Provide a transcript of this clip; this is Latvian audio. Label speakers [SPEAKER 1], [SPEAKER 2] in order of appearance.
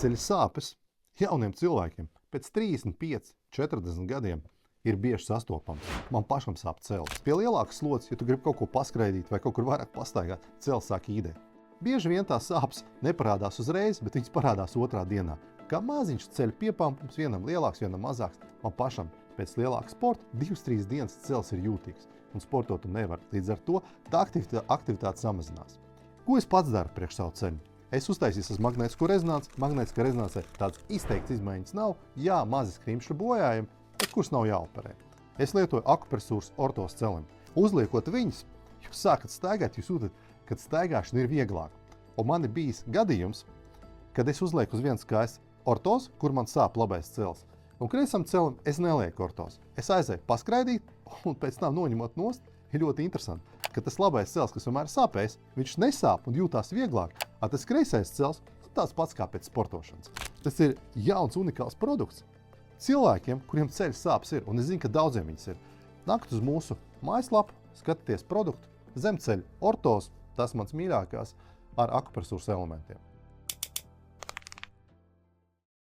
[SPEAKER 1] Ceļa sāpes jauniem cilvēkiem pēc 35, 40 gadiem ir bieži sastopams. Man pašam sāp celis. Pie lielākas slodzes, ja tu gribi kaut ko paskraidīt vai kaut kur vairāk pastaigāt, celis sāk īdēt. Bieži vien tās sāpes neparādās uzreiz, bet viņas parādās otrā dienā. Kā maziņš ceļa piepampums, vienam lielāks, vienam mazāks. Man pašam pēc lielāka sporta 2-3 dienas celis ir jūtīgs, un sportot tu nevar. Līdz ar to tā aktivitāte samazinās. Ko es pats daru priekš savu ceļu? Es uztaisīju uz magnētisko rezonanci. Magnētiskā rezonansē tādas izteikts izmaiņas nav. Jā, mazi skrimšļu bojājumi, bet kurus nav jāoperē. Es lietoju akupresūras ortos celim. Uzliekot viņus, jūs sākat staigāt, jūs jūtat, kad staigāšana ir vieglāka. Un man ir bijis gadījums, kad es uzlieku uz vienas kājas ortos, kur man sāp labais celis. Un kreisam celim es nelieku ortos. Es aizēju paskraidīt, un pēc tam noņemot nost, ir ļoti interesanti, ka tas labais celis, kas vienmēr sāpēs, viņš nesāp un jūtās vieglāk. Tas kreisais celis tāds pats kā pēc sportošanas. Tas ir jauns, unikāls produkts. Cilvēkiem, kuriem ceļa sāpes ir, un es zinu, ka daudziem viņas ir, nākat uz mūsu mājaslapu, skatieties produktu, zemceļa ortos, tas mans mīļākās, ar akupresūras elementiem.